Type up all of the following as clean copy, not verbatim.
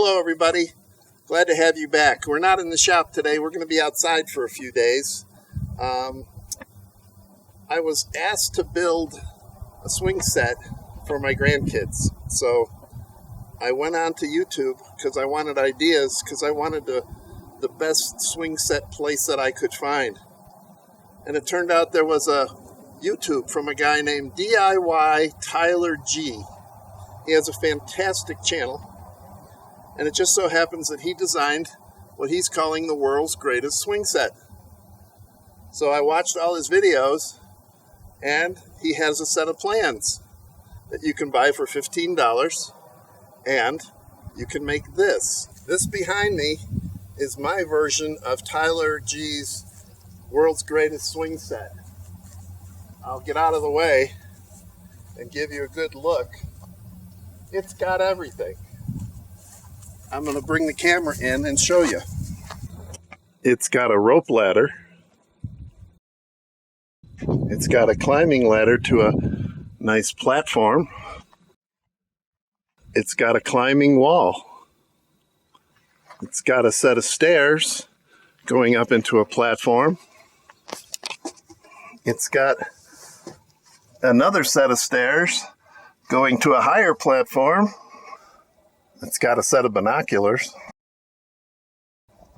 Hello everybody, glad to have you back. We're not in the shop today, we're going to be outside for a few days. I was asked to build a swing set for my grandkids, so I went on to YouTube because I wanted ideas, because I wanted the best swing set place that I could find. And it turned out there was a YouTube from a guy named DIY Tyler G. He has a fantastic channel. And it just so happens that he designed what he's calling the world's greatest swing set. So I watched all his videos, and he has a set of plans that you can buy for $15, and you can make this. This behind me is my version of Tyler G's world's greatest swing set. I'll get out of the way and give you a good look. It's got everything. I'm going to bring the camera in and show you. It's got a rope ladder. It's got a climbing ladder to a nice platform. It's got a climbing wall. It's got a set of stairs going up into a platform. It's got another set of stairs going to a higher platform. It's got a set of binoculars.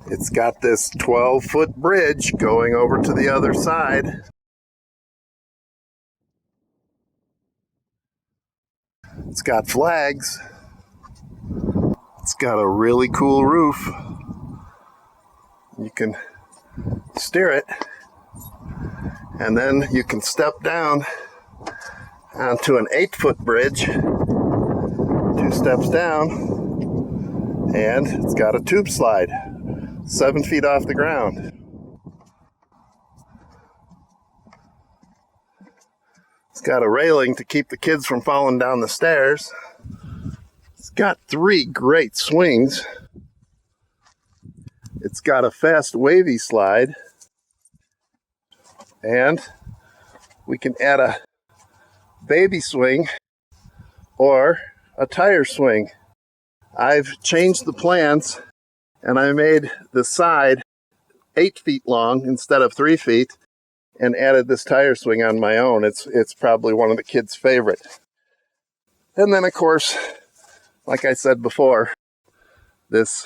It's got this 12-foot bridge going over to the other side. It's got flags. It's got a really cool roof. You can steer it, and then you can step down onto an 8-foot bridge. 2 steps down, and it's got a tube slide 7 feet off the ground. It's got a railing to keep the kids from falling down the stairs. It's got 3 great swings. It's got a fast wavy slide, and we can add a baby swing or a tire swing. I've changed the plans, and I made the side 8 feet long instead of 3 feet, and added this tire swing on my own. It's probably one of the kids' favorite. And then, of course, like I said before, this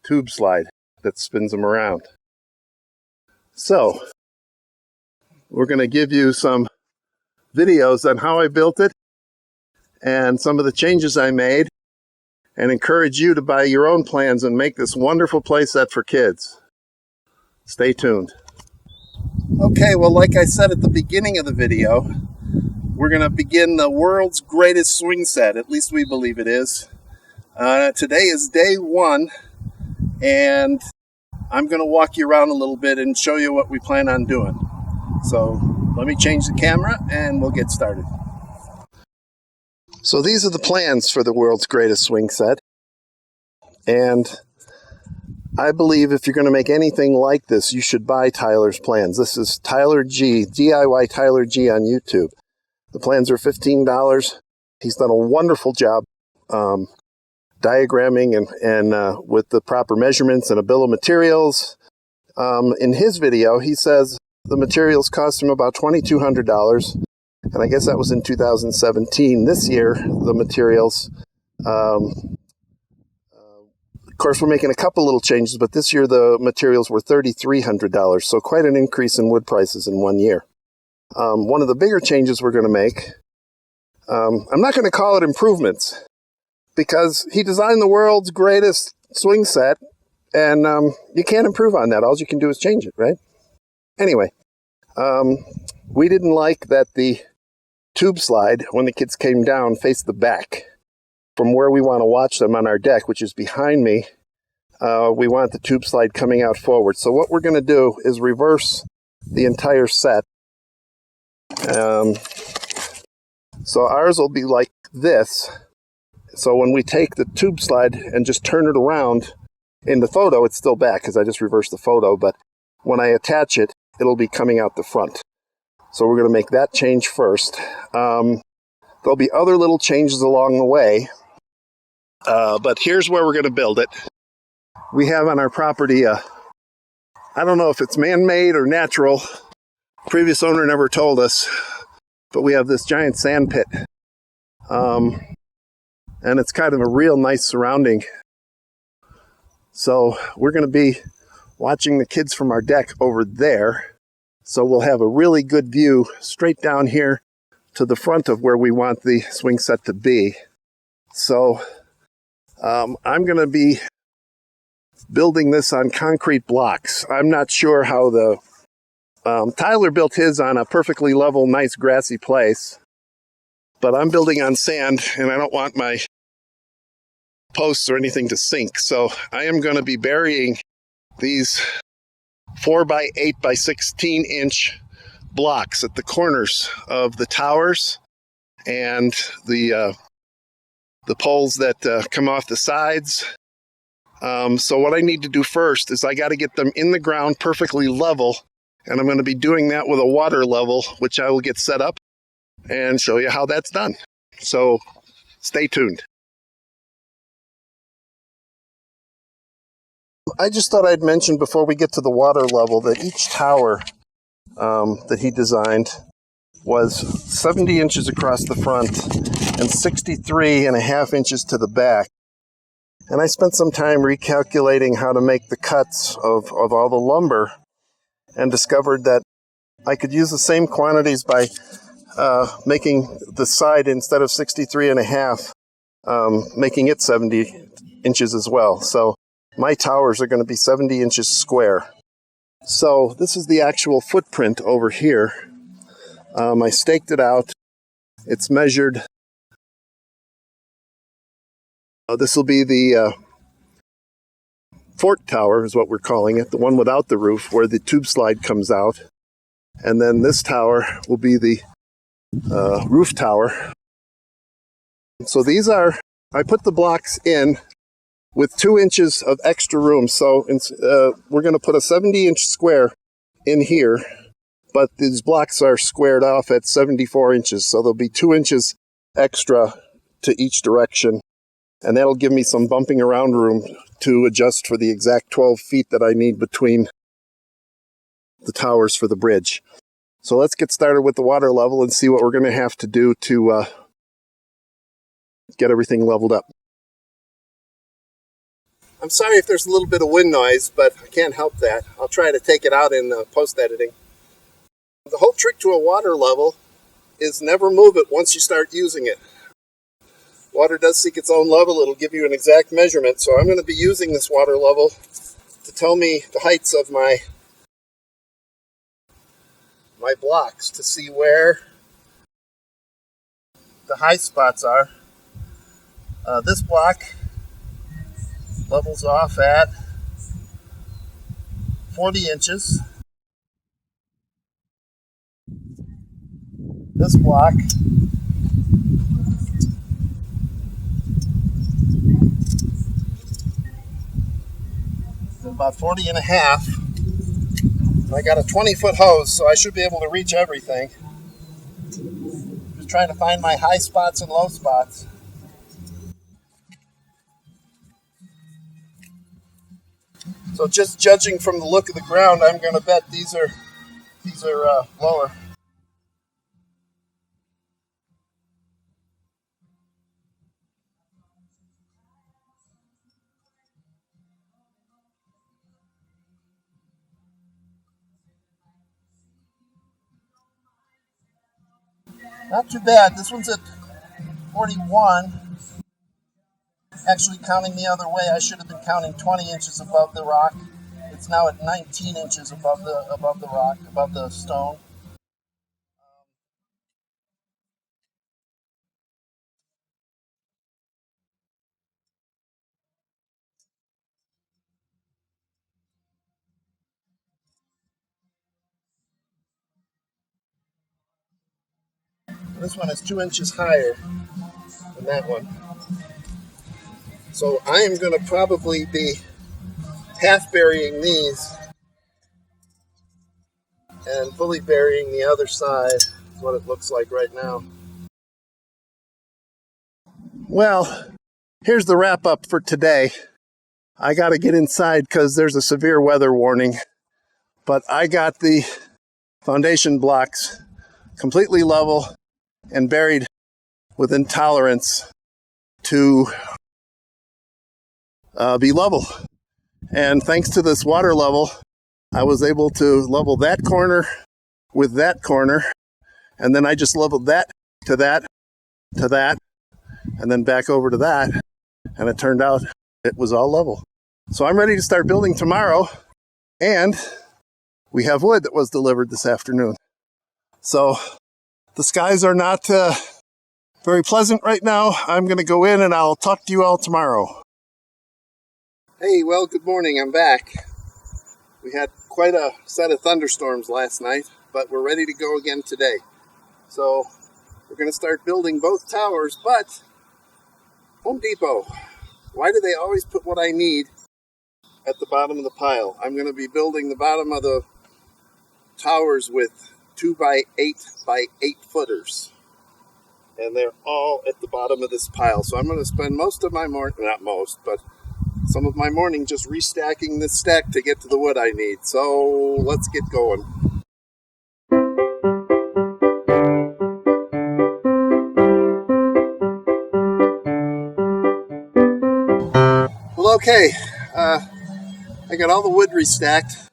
tube slide that spins them around. So, we're going to give you some videos on how I built it and some of the changes I made, and encourage you to buy your own plans and make this wonderful play set for kids. Stay tuned. Okay, well, like I said at the beginning of the video, we're going to begin the world's greatest swing set. At least we believe it is. Today is day 1, and I'm going to walk you around a little bit and show you what we plan on doing. So let me change the camera and we'll get started. So these are the plans for the world's greatest swing set. And I believe if you're going to make anything like this, you should buy Tyler's plans. This is Tyler G, DIY Tyler G on YouTube. The plans are $15. He's done a wonderful job diagramming and with the proper measurements and a bill of materials. In his video, he says the materials cost him about $2,200. And I guess that was in 2017. This year, the materials, of course, we're making a couple little changes, but this year the materials were $3,300, so quite an increase in wood prices in 1 year. One of the bigger changes we're going to make, I'm not going to call it improvements, because he designed the world's greatest swing set, and you can't improve on that. All you can do is change it, right? Anyway, we didn't like that the tube slide, when the kids came down, faced the back. From where we want to watch them on our deck, which is behind me, we want the tube slide coming out forward. So what we're going to do is reverse the entire set. So ours will be like this. So when we take the tube slide and just turn it around, in the photo it's still back because I just reversed the photo, but when I attach it, it'll be coming out the front. So we're going to make that change first. There'll be other little changes along the way. But here's where we're going to build it. We have on our property, I don't know if it's man-made or natural. Previous owner never told us, but we have this giant sand pit. And it's kind of a real nice surrounding. So we're going to be watching the kids from our deck over there. So we'll have a really good view straight down here to the front of where we want the swing set to be. So I'm going to be building this on concrete blocks. I'm not sure how the Tyler built his on a perfectly level, nice grassy place, but I'm building on sand and I don't want my posts or anything to sink. So I am going to be burying these 4 by 8 by 16 inch blocks at the corners of the towers and the poles that come off the sides. So what I need to do first is I got to get them in the ground perfectly level, and I'm going to be doing that with a water level, which I will get set up and show you how that's done. So stay tuned. I just thought I'd mention before we get to the water level that each tower that he designed was 70 inches across the front and 63.5 inches to the back. And I spent some time recalculating how to make the cuts of all the lumber and discovered that I could use the same quantities by making the side, instead of 63.5, making it 70 inches as well. So my towers are going to be 70 inches square. So this is the actual footprint over here. I staked it out. It's measured. This will be the fort tower is what we're calling it, the one without the roof where the tube slide comes out. And then this tower will be the roof tower. So these are, I put the blocks in with 2 inches of extra room. So we're going to put a 70-inch square in here, but these blocks are squared off at 74 inches. So there'll be 2 inches extra to each direction. And that'll give me some bumping around room to adjust for the exact 12 feet that I need between the towers for the bridge. So let's get started with the water level and see what we're going to have to do to get everything leveled up. I'm sorry if there's a little bit of wind noise, but I can't help that. I'll try to take it out in post-editing. The whole trick to a water level is never move it once you start using it. Water does seek its own level. It'll give you an exact measurement. So I'm going to be using this water level to tell me the heights of my blocks to see where the high spots are. This block levels off at 40 inches. This block is about 40.5. I got a 20-foot hose, so I should be able to reach everything. Just trying to find my high spots and low spots. So just judging from the look of the ground, I'm going to bet these are lower. Not too bad. This one's at 41. Actually, counting the other way, I should have been counting 20 inches above the rock. It's now at 19 inches above the rock, above the stone. This one is 2 inches higher than that one. So I am going to probably be half burying these and fully burying the other side. Is what it looks like right now. Well, here's the wrap up for today. I got to get inside because there's a severe weather warning, but I got the foundation blocks completely level and buried within tolerance to be level. And thanks to this water level, I was able to level that corner with that corner, and then I just leveled that to that to that, and then back over to that, and it turned out it was all level. So I'm ready to start building tomorrow, and we have wood that was delivered this afternoon. So the skies are not very pleasant right now. I'm going to go in and I'll talk to you all tomorrow. Hey, well, good morning. I'm back. We had quite a set of thunderstorms last night, but we're ready to go again today. So we're going to start building both towers, but Home Depot, why do they always put what I need at the bottom of the pile? I'm going to be building the bottom of the towers with 2x8x8 footers. And they're all at the bottom of this pile. So I'm going to spend most of my morning, not most, but some of my morning just restacking this stack to get to the wood I need. So let's get going. Well, okay. I got all the wood restacked,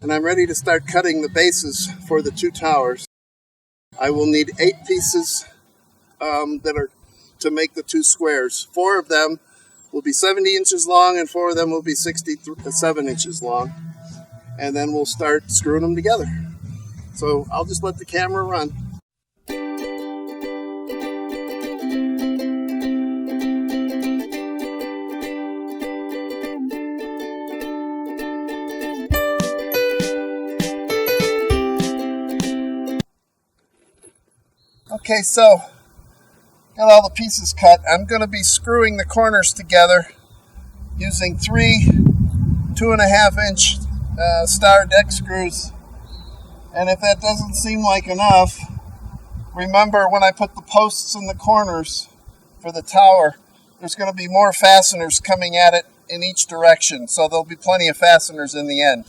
and I'm ready to start cutting the bases for the two towers. I will need 8 pieces that are to make the 2 squares. 4 of them will be 70 inches long, and 4 of them will be 67 inches long. And then we'll start screwing them together. So I'll just let the camera run. Okay, so got all the pieces cut. I'm going to be screwing the corners together using 3 2.5-inch star deck screws. And if that doesn't seem like enough, remember when I put the posts in the corners for the tower, there's going to be more fasteners coming at it in each direction. So there'll be plenty of fasteners in the end.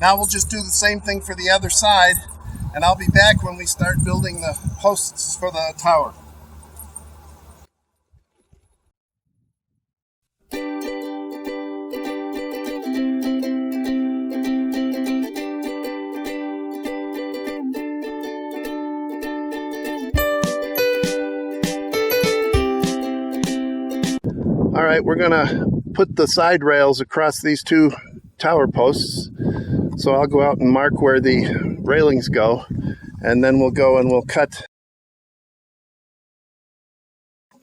Now we'll just do the same thing for the other side, and I'll be back when we start building the posts for the tower. All right, we're gonna put the side rails across these 2 tower posts. So I'll go out and mark where the railings go, and then we'll go and we'll cut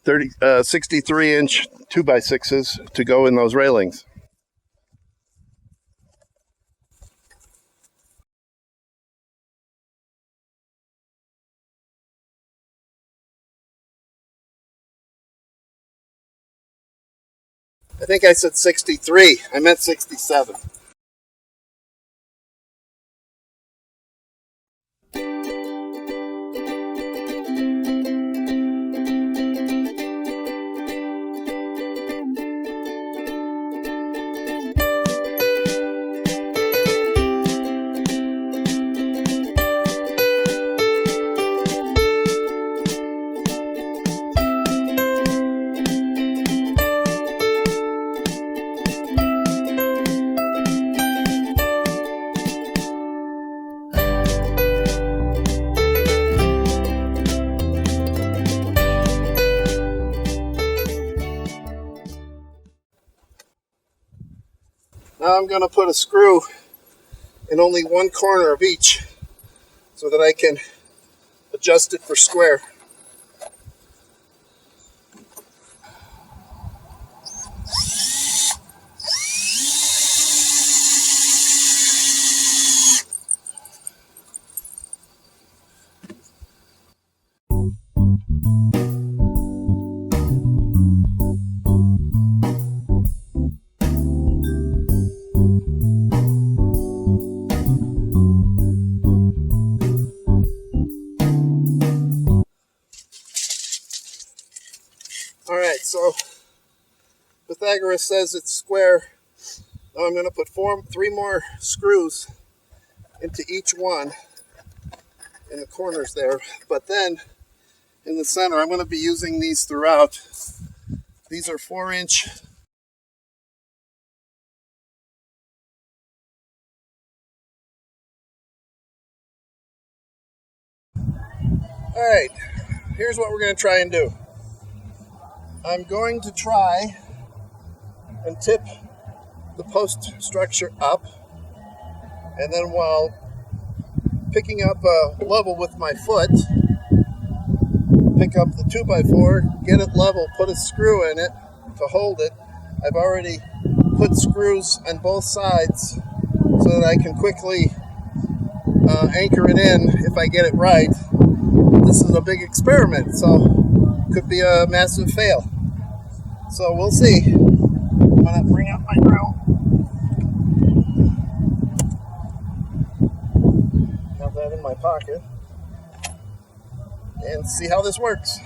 63-inch 2x6s to go in those railings. I think I said 63. I meant 67. Now I'm going to put a screw in only one corner of each so that I can adjust it for square. Pythagoras says it's square. Now I'm going to put 3 more screws into each one in the corners there. But then in the center, I'm going to be using these throughout. These are 4-inch. All right, here's what we're going to try and do. I'm going to try and tip the post structure up, and then while picking up a level with my foot, pick up the 2x4, get it level, put a screw in it to hold it. I've already put screws on both sides so that I can quickly anchor it in if I get it right. This is a big experiment, so could be a massive fail. So we'll see. I'm gonna bring out my drill. Have that in my pocket and see how this works.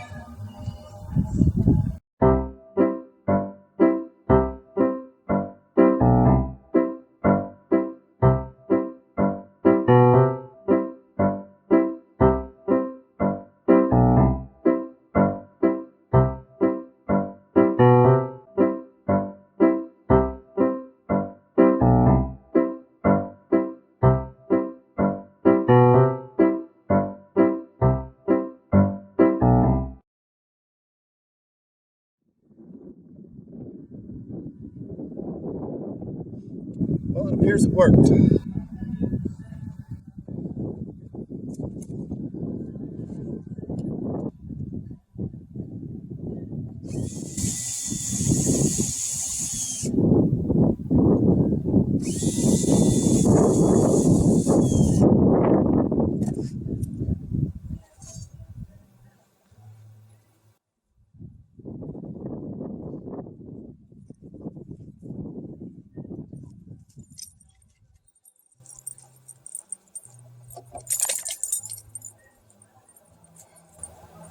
Well, it appears it worked.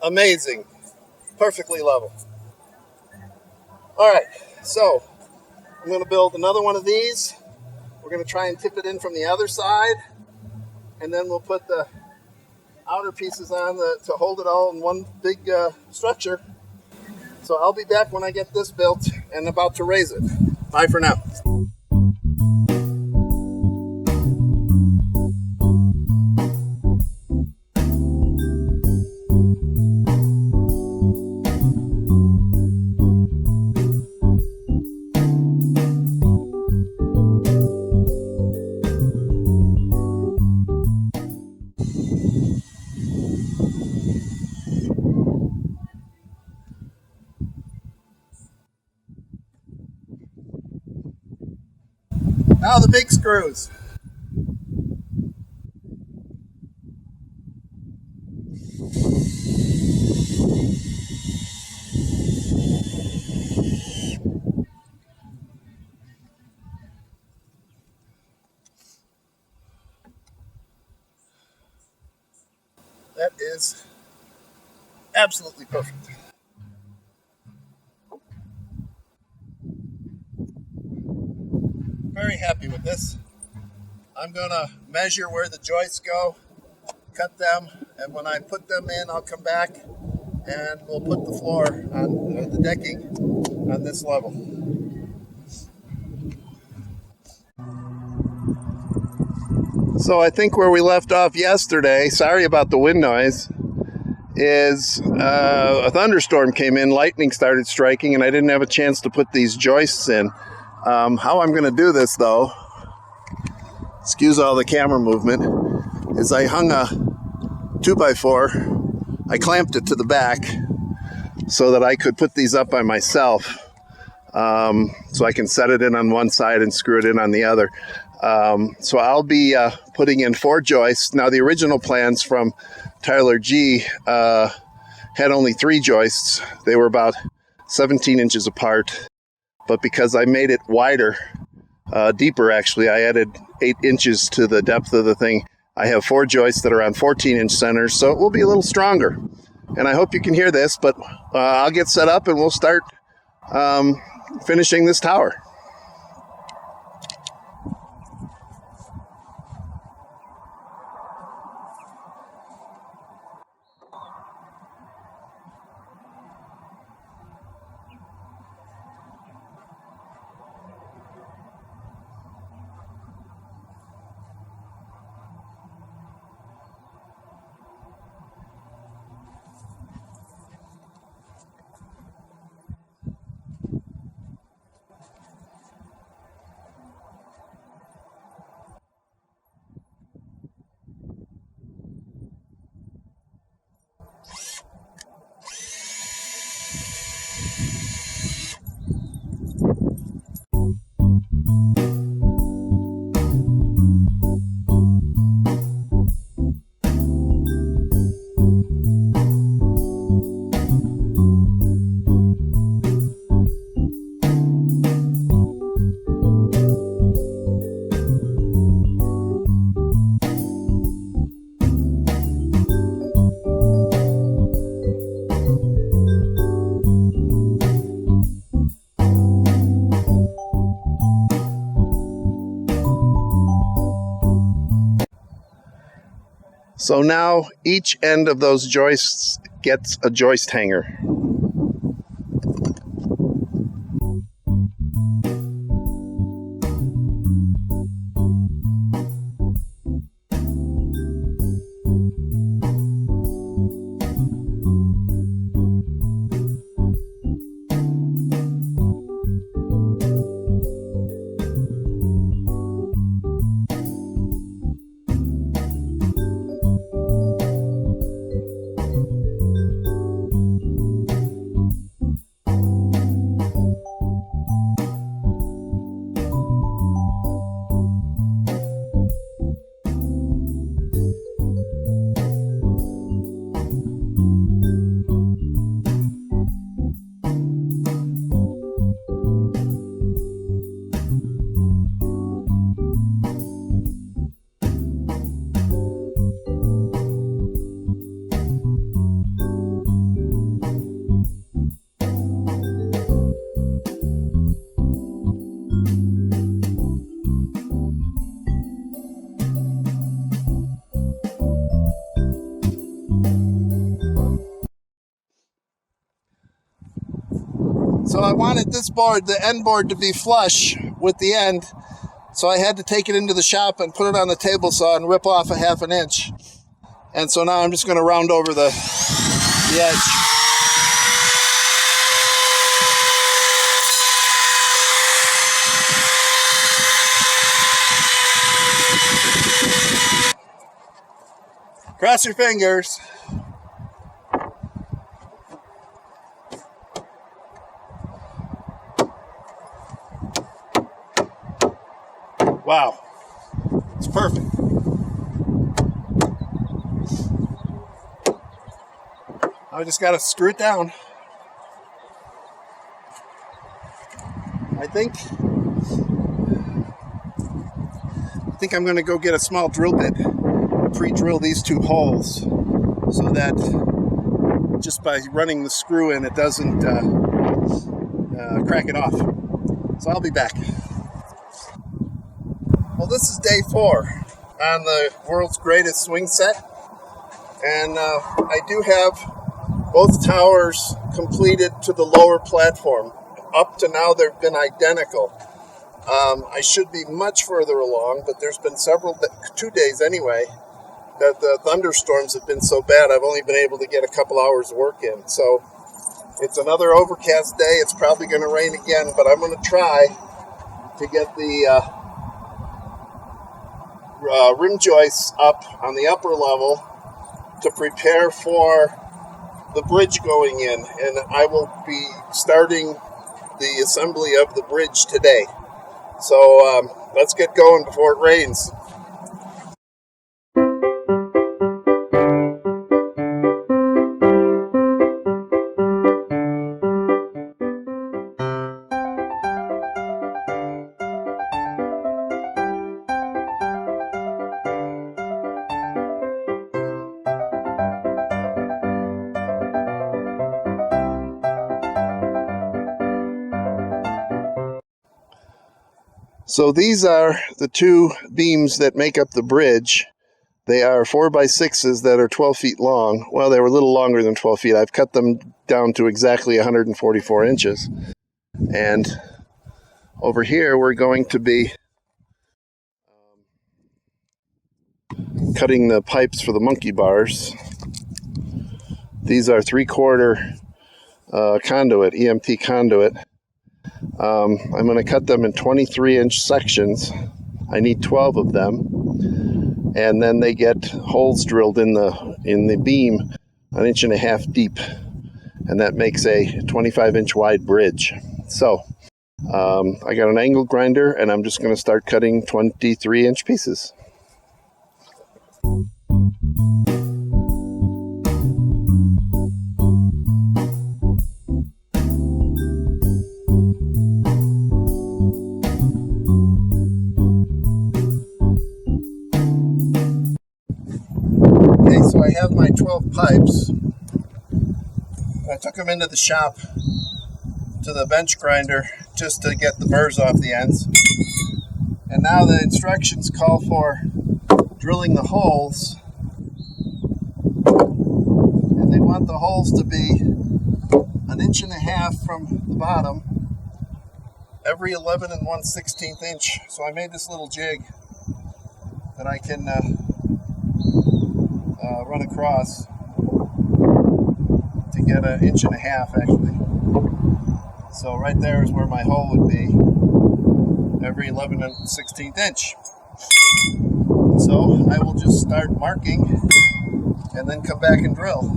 Amazing. Perfectly level. All right, so I'm going to build another one of these. We're going to try and tip it in from the other side, and then we'll put the outer pieces on to hold it all in one big structure. So I'll be back when I get this built and about to raise it. Bye for now. Now the big screws. That is absolutely perfect. Very happy with this. I'm gonna measure where the joists go, cut them, and when I put them in, I'll come back and we'll put the floor on the decking on this level. So I think where we left off yesterday, sorry about the wind noise, is a thunderstorm came in, lightning started striking, and I didn't have a chance to put these joists in. How I'm going to do this, though, excuse all the camera movement, is I hung a 2x4, I clamped it to the back so that I could put these up by myself, so I can set it in on one side and screw it in on the other. So I'll be putting in 4 joists. Now, the original plans from Tyler G had only 3 joists. They were about 17 inches apart. But because I made it wider, deeper actually, I added 8 inches to the depth of the thing. I have 4 joists that are on 14-inch centers, so it will be a little stronger. And I hope you can hear this, but I'll get set up and we'll start finishing this tower. So now each end of those joists gets a joist hanger. So I wanted this board, the end board, to be flush with the end. So I had to take it into the shop and put it on the table saw and rip off a 1/2 inch. And so now I'm just going to round over the edge. Cross your fingers. Wow, it's perfect. I just got to screw it down. I think I'm going to go get a small drill bit, pre-drill these 2 holes so that just by running the screw in, it doesn't crack it off. So I'll be back. Well, this is day 4 on the world's greatest swing set, and I do have both towers completed to the lower platform. Up to now, they've been identical. I should be much further along, but there's been 2 days anyway, that the thunderstorms have been so bad, I've only been able to get a couple hours work in. So it's another overcast day. It's probably going to rain again, but I'm going to try to get the rim joists up on the upper level to prepare for the bridge going in, and I will be starting the assembly of the bridge today. So let's get going before it rains. So these are the two beams that make up the bridge. They are 4x6s that are 12 feet long. Well, they were a little longer than 12 feet. I've cut them down to exactly 144 inches. And over here, we're going to be cutting the pipes for the monkey bars. These are 3/4 conduit, EMT conduit. I'm going to cut them in 23-inch sections. I need 12 of them, and then they get holes drilled in the beam 1.5 inches deep, and that makes a 25-inch wide bridge. So I got an angle grinder, and I'm just going to start cutting 23-inch pieces. Okay, so I have my 12 pipes. I took them into the shop to the bench grinder just to get the burrs off the ends. And now the instructions call for drilling the holes. And they want the holes to be 1.5 inches from the bottom, every 11 1/16 inch. So I made this little jig that I can run across to get 1.5 inches actually. So right there is where my hole would be, every 11 1/16 inch. So I will just start marking and then come back and drill.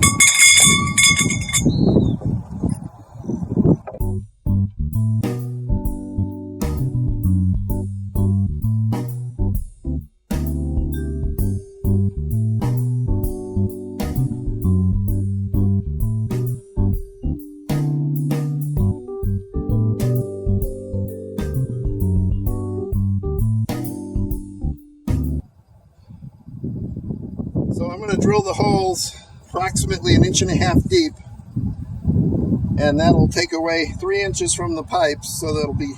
So I'm going to drill the holes approximately 1.5 inches deep, and that'll take away 3 inches from the pipes, so that'll be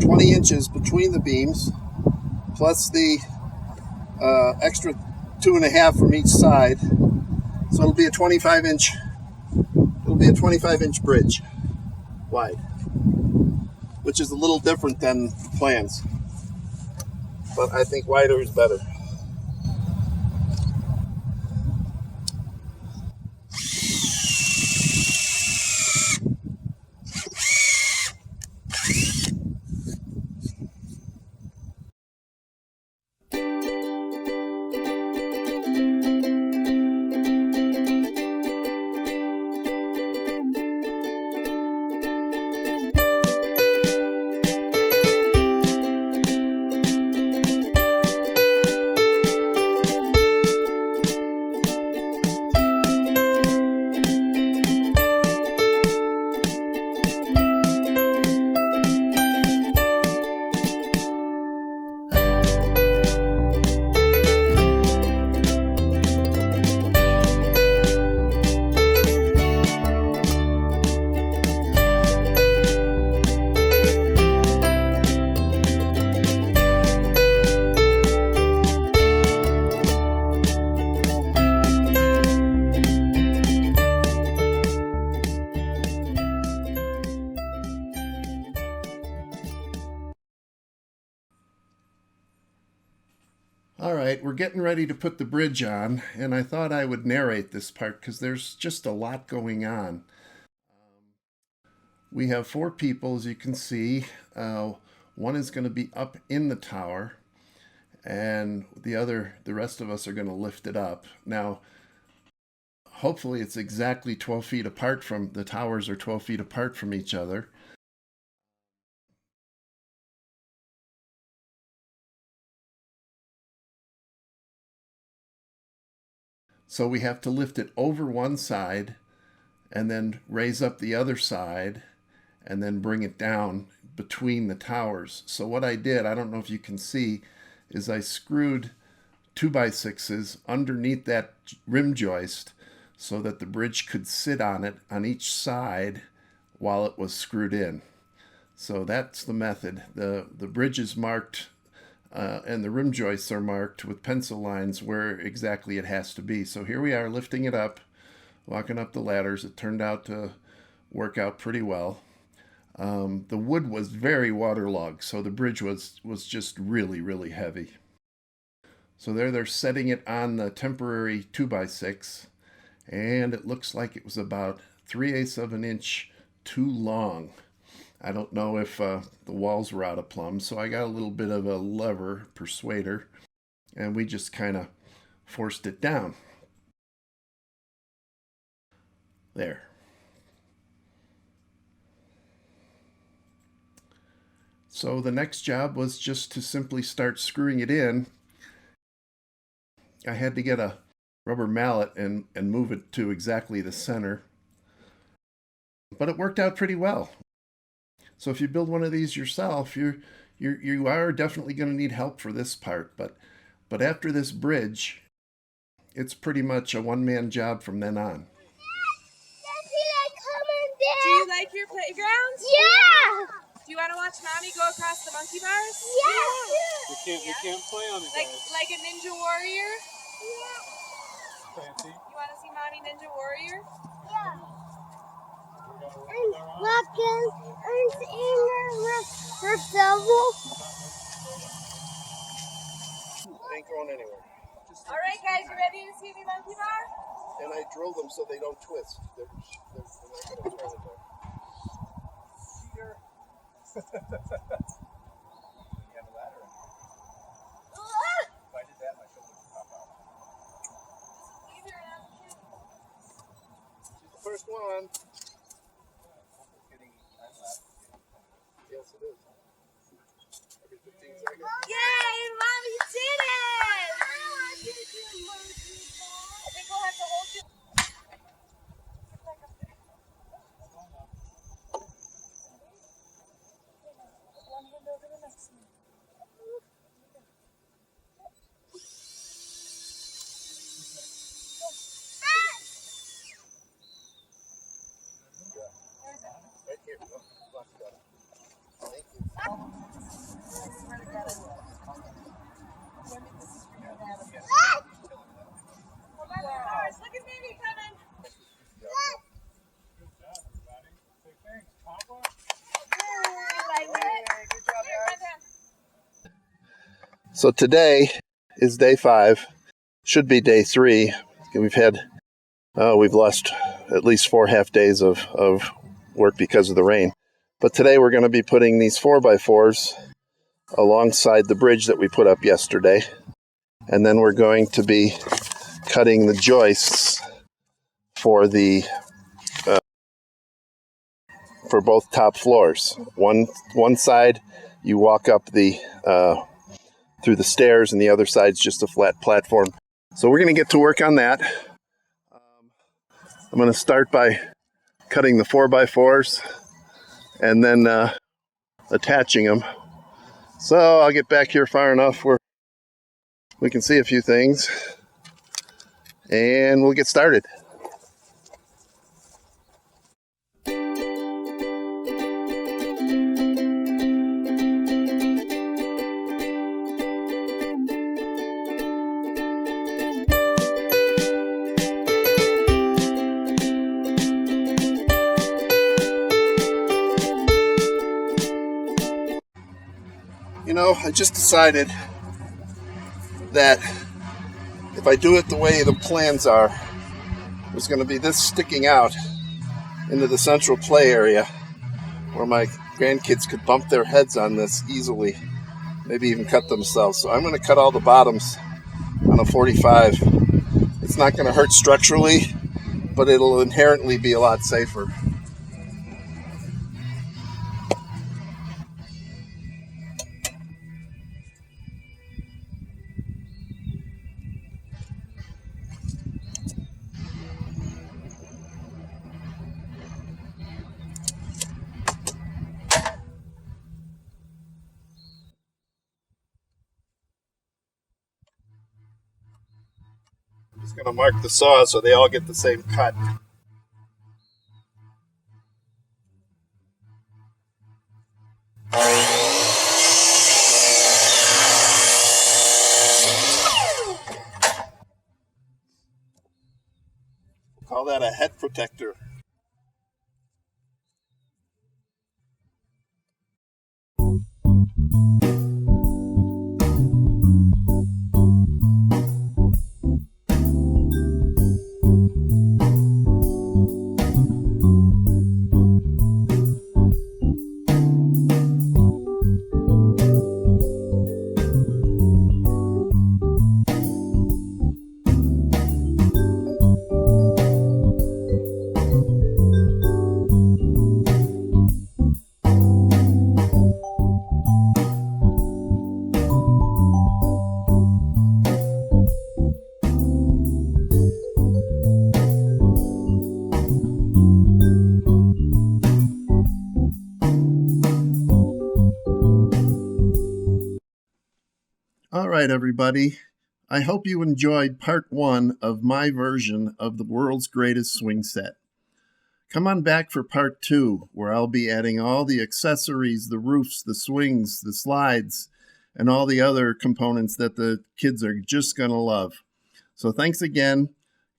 20 inches between the beams, plus the extra 2.5 from each side. So it'll be a 25-inch. It'll be a 25-inch bridge wide, which is a little different than plans, but I think wider is better. All right, we're getting ready to put the bridge on, and I thought I would narrate this part because there's just a lot going on. We have 4 people, as you can see. One is going to be up in the tower, and the rest of us are going to lift it up. Now, hopefully it's exactly 12 feet apart from, the towers are 12 feet apart from each other. So we have to lift it over one side and then raise up the other side and then bring it down between the towers. So what I did, I don't know if you can see, is I screwed 2x6s underneath that rim joist so that the bridge could sit on it on each side while it was screwed in. So that's the method. The bridge is marked and the rim joists are marked with pencil lines where exactly it has to be. So here we are lifting it up, walking up the ladders. It turned out to work out pretty well. The wood was very waterlogged, so the bridge was just really, really heavy. So there they're setting it on the temporary 2x6, and it looks like it was about 3/8 of an inch too long. I don't know if the walls were out of plumb, so I got a little bit of a lever persuader, and we just kind of forced it down. There. So the next job was just to simply start screwing it in. I had to get a rubber mallet and move it to exactly the center. But it worked out pretty well. So if you build one of these yourself, you are definitely going to need help for this part. But after this bridge, it's pretty much a one-man job from then on. Do you like your playground? Yeah! Do you want to watch Mommy go across the monkey bars? Yeah! We can't play on it, guys. Like a ninja warrior? Yeah! Fancy. You want to see Mommy Ninja Warrior? Yeah! And walking and in her shovel. Ain't going anywhere. All right, guys, you ready to see the monkey bar? And I drill them so they don't twist. They're not going to turn it there. You have a ladder in there. If I did that, my shoulder would pop out. She's the first one. Getting time lapse. Yes, it is. Every 15 seconds. Yay, Mommy did it! I think we'll have to hold you. One hand over the next one. Right here. Oh, lock it up. Thank you. Look at Baby coming. Good job, everybody. Say thanks, Papa. Like it? Good job, guys. So today is day 5. Should be day 3. We've lost at least 4 half days of work because of the rain. But today we're going to be putting these 4x4s alongside the bridge that we put up yesterday. And then we're going to be cutting the joists for for both top floors. One side you walk up through the stairs, and the other side's just a flat platform. So we're going to get to work on that. I'm going to start by cutting the 4x4s and then attaching them. So I'll get back here far enough where we can see a few things, and we'll get started. You know, I just decided that if I do it the way the plans are, there's going to be this sticking out into the central play area where my grandkids could bump their heads on this easily, maybe even cut themselves. So I'm going to cut all the bottoms on a 45. It's not going to hurt structurally, but it'll inherently be a lot safer. I'm just going to mark the saw so they all get the same cut. Call that a head protector. All right, everybody. I hope you enjoyed part 1 of my version of the world's greatest swing set. Come on back for part 2, where I'll be adding all the accessories, the roofs, the swings, the slides, and all the other components that the kids are just going to love. So thanks again.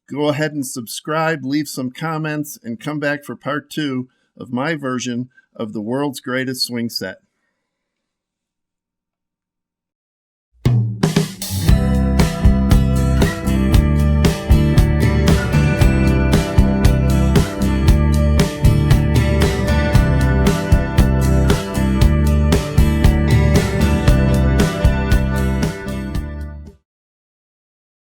Go ahead and subscribe, leave some comments, and come back for part 2 of my version of the world's greatest swing set.